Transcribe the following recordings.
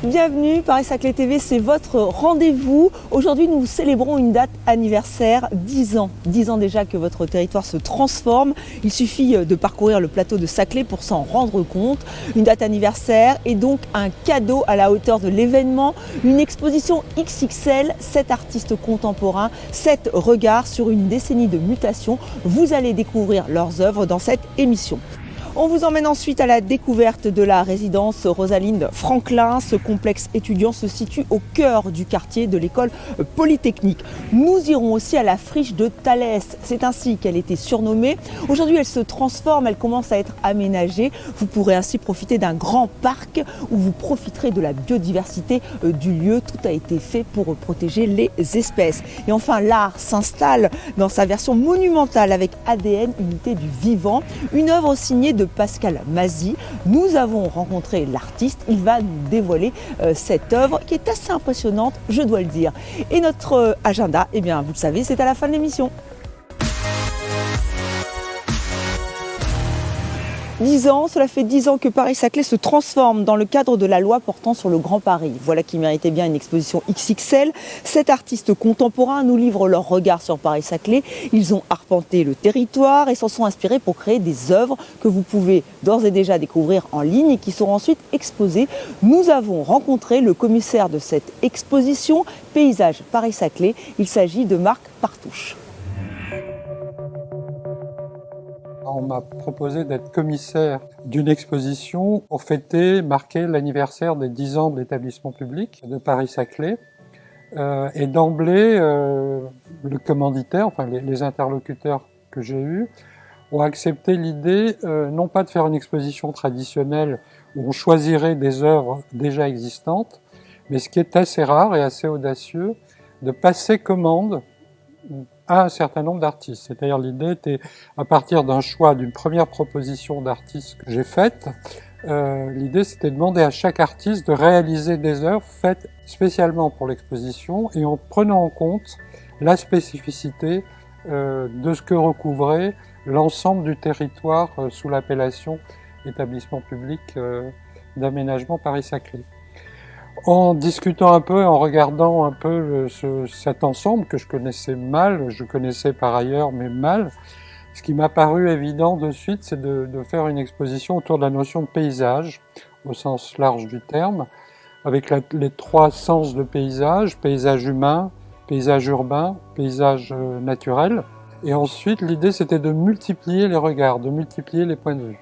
Bienvenue, Paris-Saclay TV, c'est votre rendez-vous. Aujourd'hui, nous célébrons une date anniversaire, 10 ans. 10 ans déjà que votre territoire se transforme. Il suffit de parcourir le plateau de Saclay pour s'en rendre compte. Une date anniversaire et donc un cadeau à la hauteur de l'événement. Une exposition XXL, 7 artistes contemporains, 7 regards sur une décennie de mutation. Vous allez découvrir leurs œuvres dans cette émission. On vous emmène ensuite à la découverte de la résidence Rosalind Franklin. Ce complexe étudiant se situe au cœur du quartier de l'école polytechnique. Nous irons aussi à la friche de Thalès. C'est ainsi qu'elle était surnommée. Aujourd'hui, elle se transforme, elle commence à être aménagée. Vous pourrez ainsi profiter d'un grand parc où vous profiterez de la biodiversité du lieu. Tout a été fait pour protéger les espèces. Et enfin, l'art s'installe dans sa version monumentale avec ADN, unité du vivant. Une œuvre signée de Pascal Mazy. Nous avons rencontré l'artiste, il va nous dévoiler cette œuvre qui est assez impressionnante, je dois le dire. Et notre agenda, eh bien vous le savez, c'est à la fin de l'émission. 10 ans, cela fait 10 ans que Paris-Saclay se transforme dans le cadre de la loi portant sur le Grand Paris. Voilà qui méritait bien une exposition XXL. 7 artistes contemporains nous livrent leur regard sur Paris-Saclay. Ils ont arpenté le territoire et s'en sont inspirés pour créer des œuvres que vous pouvez d'ores et déjà découvrir en ligne et qui seront ensuite exposées. Nous avons rencontré le commissaire de cette exposition, Paysage Paris-Saclay. Il s'agit de Marc Partouche. On m'a proposé d'être commissaire d'une exposition pour fêter, marquer l'anniversaire des 10 ans de l'établissement public de Paris-Saclay. Et d'emblée, le commanditaire, enfin les interlocuteurs que j'ai eus, ont accepté l'idée non pas de faire une exposition traditionnelle où on choisirait des œuvres déjà existantes, mais ce qui est assez rare et assez audacieux, de passer commande à un certain nombre d'artistes. C'est-à-dire l'idée était, à partir d'un choix, d'une première proposition d'artistes que j'ai faite, l'idée c'était de demander à chaque artiste de réaliser des œuvres faites spécialement pour l'exposition et en prenant en compte la spécificité de ce que recouvrait l'ensemble du territoire sous l'appellation établissement public d'aménagement Paris-Saclay. En discutant un peu, en regardant un peu cet ensemble que je connaissais mal, je connaissais par ailleurs mais mal, ce qui m'a paru évident de suite, c'est de faire une exposition autour de la notion de paysage, au sens large du terme, avec les 3 sens de paysage, paysage humain, paysage urbain, paysage naturel. Et ensuite, l'idée c'était de multiplier les regards, de multiplier les points de vue.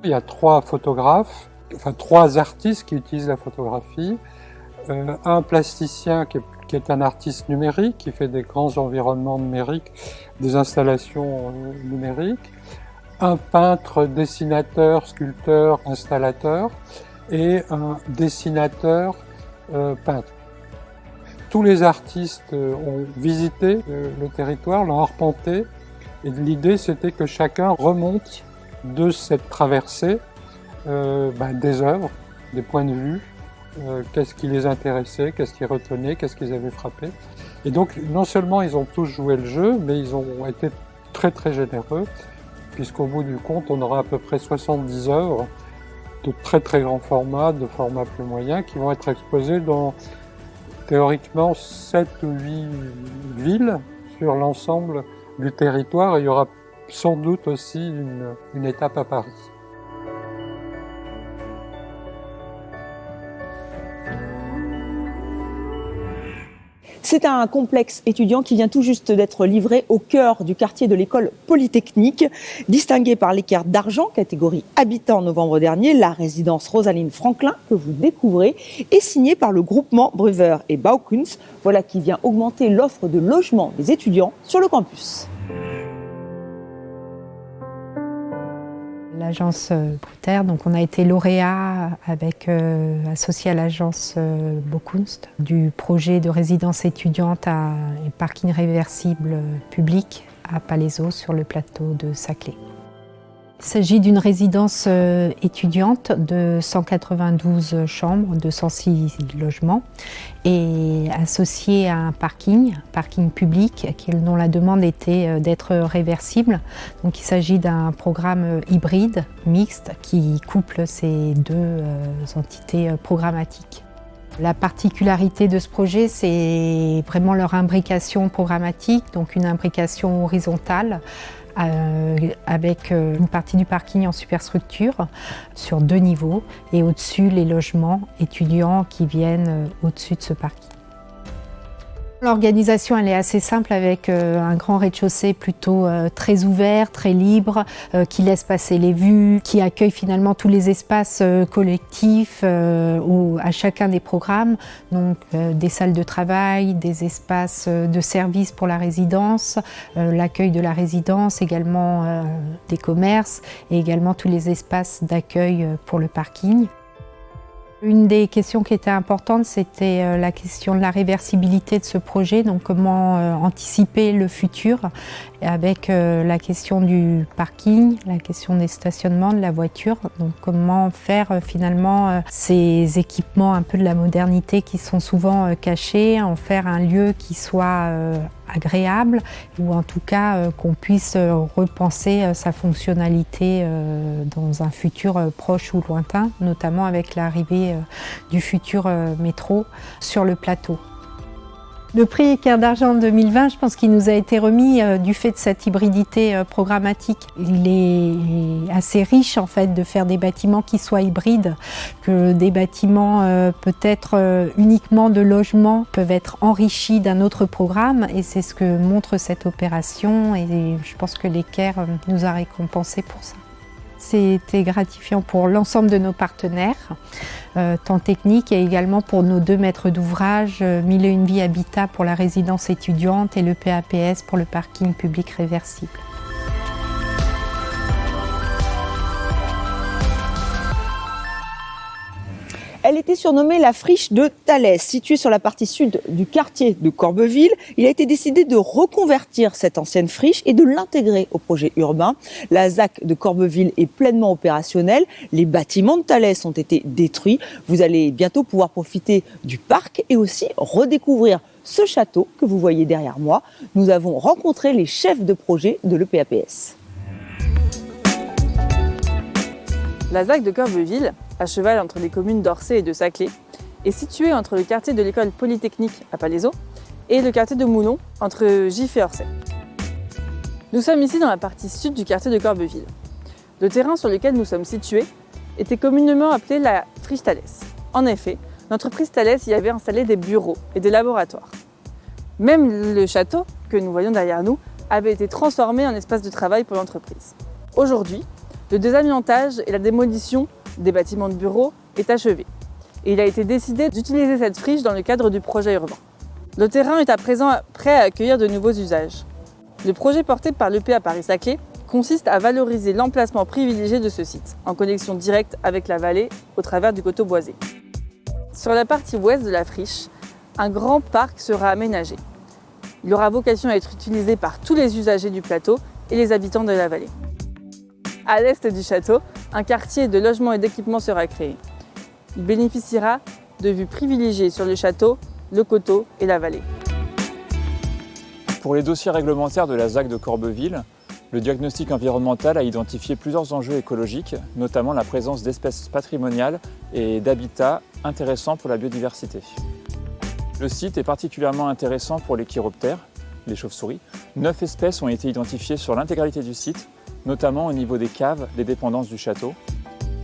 Il y a 3 photographes, enfin 3 artistes qui utilisent la photographie, un plasticien qui est un artiste numérique, qui fait des grands environnements numériques, des installations numériques, un peintre, dessinateur, sculpteur, installateur, et un dessinateur, peintre. Tous les artistes ont visité le territoire, l'ont arpenté, et l'idée c'était que chacun remonte de cette traversée des œuvres, des points de vue, qu'est-ce qui les intéressait, qu'est-ce qui retenait, qu'est-ce qu'ils avaient frappé. Et donc non seulement ils ont tous joué le jeu, mais ils ont été très très généreux, puisqu'au bout du compte on aura à peu près 70 œuvres de très très grands formats, de formats plus moyens, qui vont être exposées dans théoriquement 7 ou 8 villes sur l'ensemble du territoire, et il y aura sans doute aussi une étape à Paris. C'est un complexe étudiant qui vient tout juste d'être livré au cœur du quartier de l'école polytechnique. Distingué par l'équerre d'argent, catégorie habitat en novembre dernier, la résidence Rosalind Franklin, que vous découvrez, est signée par le groupement Breuer et Baukunst. Voilà qui vient augmenter l'offre de logement des étudiants sur le campus. L'agence Breuer, donc on a été lauréat associé à l'agence Baukunst du projet de résidence étudiante et parking réversible public à Palaiseau sur le plateau de Saclay. Il s'agit d'une résidence étudiante de 192 chambres, 206 logements et associée à un parking public dont la demande était d'être réversible. Donc il s'agit d'un programme hybride, mixte, qui couple ces deux entités programmatiques. La particularité de ce projet, c'est vraiment leur imbrication programmatique, donc une imbrication horizontale avec une partie du parking en superstructure sur 2 niveaux et au-dessus les logements étudiants qui viennent au-dessus de ce parking. L'organisation elle est assez simple avec un grand rez-de-chaussée plutôt très ouvert, très libre, qui laisse passer les vues, qui accueille finalement tous les espaces collectifs à chacun des programmes, donc des salles de travail, des espaces de service pour la résidence, l'accueil de la résidence, également des commerces et également tous les espaces d'accueil pour le parking. Une des questions qui était importante, c'était la question de la réversibilité de ce projet, donc comment anticiper le futur avec la question du parking, la question des stationnements de la voiture, donc comment faire finalement ces équipements un peu de la modernité qui sont souvent cachés, en faire un lieu qui soit agréable ou en tout cas qu'on puisse repenser sa fonctionnalité dans un futur proche ou lointain, notamment avec l'arrivée du futur métro sur le plateau. Le prix Équerre d'Argent 2020, je pense qu'il nous a été remis du fait de cette hybridité programmatique. Il est assez riche en fait de faire des bâtiments qui soient hybrides, que des bâtiments peut-être uniquement de logement peuvent être enrichis d'un autre programme et c'est ce que montre cette opération et je pense que l'Équerre nous a récompensés pour ça. C'était gratifiant pour l'ensemble de nos partenaires, tant techniques et également pour nos 2 maîtres d'ouvrage, 1001 Vie Habitat pour la résidence étudiante et le PAPS pour le parking public réversible. Elle était surnommée la friche de Thalès. Située sur la partie sud du quartier de Corbeville, il a été décidé de reconvertir cette ancienne friche et de l'intégrer au projet urbain. La ZAC de Corbeville est pleinement opérationnelle. Les bâtiments de Thalès ont été détruits. Vous allez bientôt pouvoir profiter du parc et aussi redécouvrir ce château que vous voyez derrière moi. Nous avons rencontré les chefs de projet de l'EPAPS. La ZAC de Corbeville, à cheval entre les communes d'Orsay et de Saclay, est située entre le quartier de l'école polytechnique à Palaiseau et le quartier de Moulon entre Gif et Orsay. Nous sommes ici dans la partie sud du quartier de Corbeville. Le terrain sur lequel nous sommes situés était communément appelé la friche Thalès. En effet, l'entreprise Thalès y avait installé des bureaux et des laboratoires. Même le château, que nous voyons derrière nous, avait été transformé en espace de travail pour l'entreprise. Aujourd'hui, le désamiantage et la démolition des bâtiments de bureaux est achevé. Et il a été décidé d'utiliser cette friche dans le cadre du projet urbain. Le terrain est à présent prêt à accueillir de nouveaux usages. Le projet porté par l'EPA Paris-Saclay consiste à valoriser l'emplacement privilégié de ce site, en connexion directe avec la vallée au travers du coteau boisé. Sur la partie ouest de la friche, un grand parc sera aménagé. Il aura vocation à être utilisé par tous les usagers du plateau et les habitants de la vallée. À l'est du château, un quartier de logements et d'équipements sera créé. Il bénéficiera de vues privilégiées sur le château, le coteau et la vallée. Pour les dossiers réglementaires de la ZAC de Corbeville, le diagnostic environnemental a identifié plusieurs enjeux écologiques, notamment la présence d'espèces patrimoniales et d'habitats intéressants pour la biodiversité. Le site est particulièrement intéressant pour les chiroptères, les chauves-souris. 9 espèces ont été identifiées sur l'intégralité du site, notamment au niveau des caves des dépendances du château.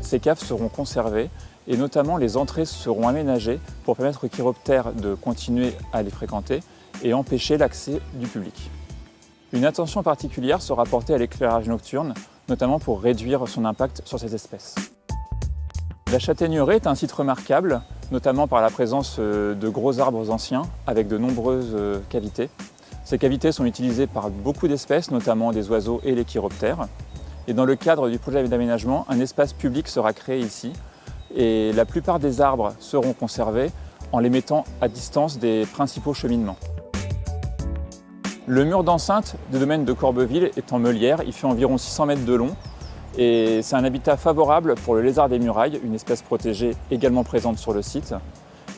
Ces caves seront conservées et notamment les entrées seront aménagées pour permettre aux chiroptères de continuer à les fréquenter et empêcher l'accès du public. Une attention particulière sera portée à l'éclairage nocturne, notamment pour réduire son impact sur ces espèces. La châtaigneraie est un site remarquable, notamment par la présence de gros arbres anciens avec de nombreuses cavités. Ces cavités sont utilisées par beaucoup d'espèces, notamment des oiseaux et les chiroptères. Et dans le cadre du projet d'aménagement, un espace public sera créé ici et la plupart des arbres seront conservés en les mettant à distance des principaux cheminements. Le mur d'enceinte du domaine de Corbeville est en meulière, il fait environ 600 mètres de long Et c'est un habitat favorable pour le lézard des murailles, une espèce protégée également présente sur le site.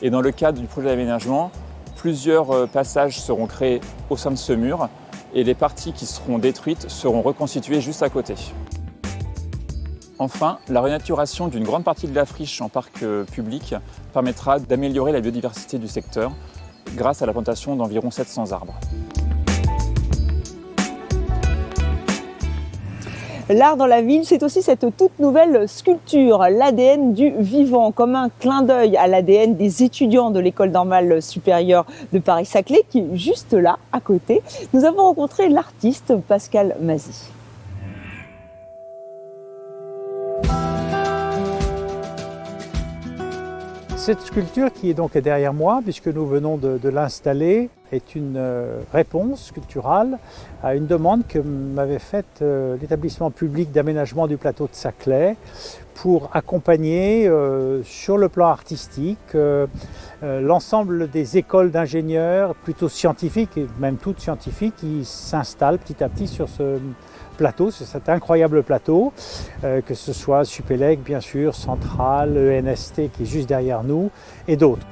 Et dans le cadre du projet d'aménagement, plusieurs passages seront créés au sein de ce mur et les parties qui seront détruites seront reconstituées juste à côté. Enfin, la renaturation d'une grande partie de la friche en parc public permettra d'améliorer la biodiversité du secteur grâce à la plantation d'environ 700 arbres. L'art dans la ville, c'est aussi cette toute nouvelle sculpture, l'ADN du vivant, comme un clin d'œil à l'ADN des étudiants de l'École normale supérieure de Paris-Saclay, qui est juste là, à côté. Nous avons rencontré l'artiste Pascal Mazy. Cette sculpture qui est donc derrière moi, puisque nous venons de l'installer, est une réponse sculpturale à une demande que m'avait faite l'établissement public d'aménagement du plateau de Saclay pour accompagner sur le plan artistique l'ensemble des écoles d'ingénieurs plutôt scientifiques et même toutes scientifiques qui s'installent petit à petit sur ce plateau, c'est cet incroyable plateau, que ce soit Supélec bien sûr, Centrale, ENST qui est juste derrière nous et d'autres.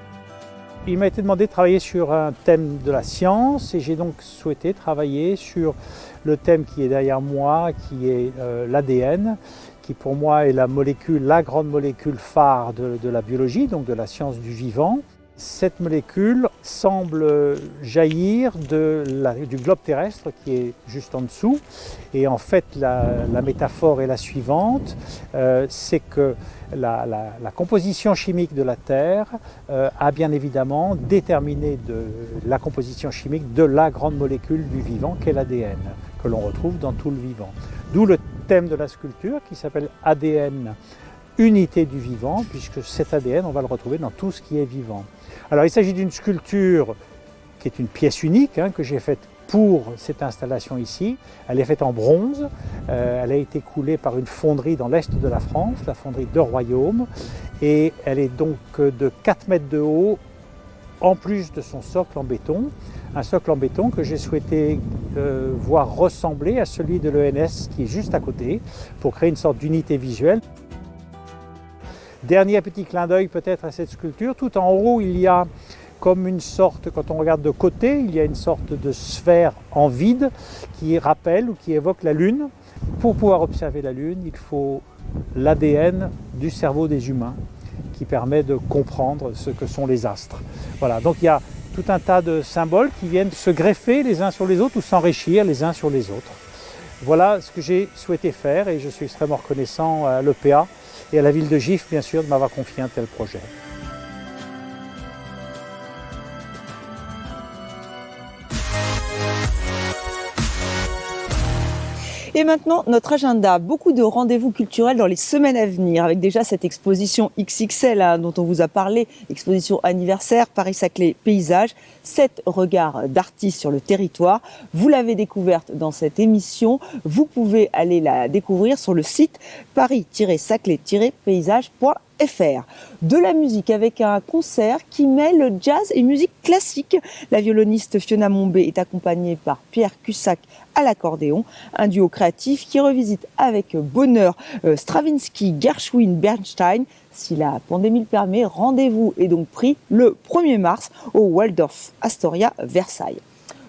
Il m'a été demandé de travailler sur un thème de la science et j'ai donc souhaité travailler sur le thème qui est derrière moi, qui est l'ADN, qui pour moi est la grande molécule phare de la biologie, donc de la science du vivant. Cette molécule semble jaillir du globe terrestre qui est juste en dessous. Et en fait, la métaphore est la suivante, c'est que la composition chimique de la Terre a bien évidemment déterminé la composition chimique de la grande molécule du vivant qu'est l'ADN, que l'on retrouve dans tout le vivant. D'où le thème de la sculpture qui s'appelle ADN, unité du vivant, puisque cet ADN, on va le retrouver dans tout ce qui est vivant. Alors il s'agit d'une sculpture qui est une pièce unique que j'ai faite pour cette installation ici. Elle est faite en bronze, elle a été coulée par une fonderie dans l'est de la France, la fonderie de Royaume, et elle est donc de 4 mètres de haut, en plus de son socle en béton. Un socle en béton que j'ai souhaité voir ressembler à celui de l'ENS qui est juste à côté, pour créer une sorte d'unité visuelle. Dernier petit clin d'œil peut-être à cette sculpture, tout en haut il y a comme une sorte, quand on regarde de côté, il y a une sorte de sphère en vide qui rappelle ou qui évoque la Lune. Pour pouvoir observer la Lune, il faut l'ADN du cerveau des humains qui permet de comprendre ce que sont les astres. Voilà, donc il y a tout un tas de symboles qui viennent se greffer les uns sur les autres ou s'enrichir les uns sur les autres. Voilà ce que j'ai souhaité faire et je suis extrêmement reconnaissant à l'EPA et à la ville de Gif, bien sûr, de m'avoir confié un tel projet. Et maintenant, notre agenda, beaucoup de rendez-vous culturels dans les semaines à venir, avec déjà cette exposition XXL dont on vous a parlé, exposition anniversaire, Paris-Saclay Paysages, 7 regards d'artistes sur le territoire. Vous l'avez découverte dans cette émission, vous pouvez aller la découvrir sur le site paris-saclay-paysage.fr. De la musique avec un concert qui mêle jazz et musique classique. La violoniste Fiona Mombé est accompagnée par Pierre Cussac à l'accordéon, un duo créatif qui revisite avec bonheur Stravinsky, Gershwin, Bernstein. Si la pandémie le permet, rendez-vous est donc pris le 1er mars au Waldorf Astoria Versailles.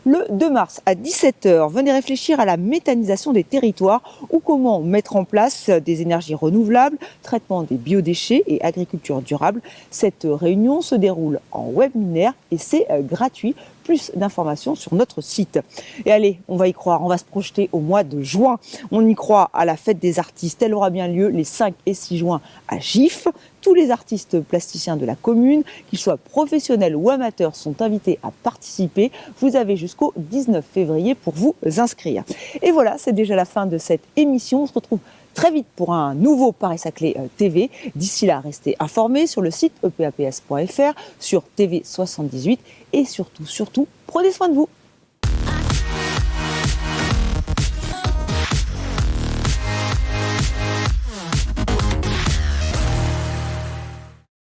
Le 2 mars à 17h, venez réfléchir à la méthanisation des territoires ou comment mettre en place des énergies renouvelables, traitement des biodéchets et agriculture durable. Cette réunion se déroule en webinaire et c'est gratuit. Plus d'informations sur notre site. Et allez, on va y croire, on va se projeter au mois de juin. On y croit à la fête des artistes. Elle aura bien lieu les 5 et 6 juin à Gif. Tous les artistes plasticiens de la commune, qu'ils soient professionnels ou amateurs, sont invités à participer. Vous avez jusqu'au 19 février pour vous inscrire. Et voilà, c'est déjà la fin de cette émission. On se retrouve très vite pour un nouveau Paris-Saclay TV. D'ici là, restez informés sur le site epaps.fr, sur TV78 et surtout, prenez soin de vous.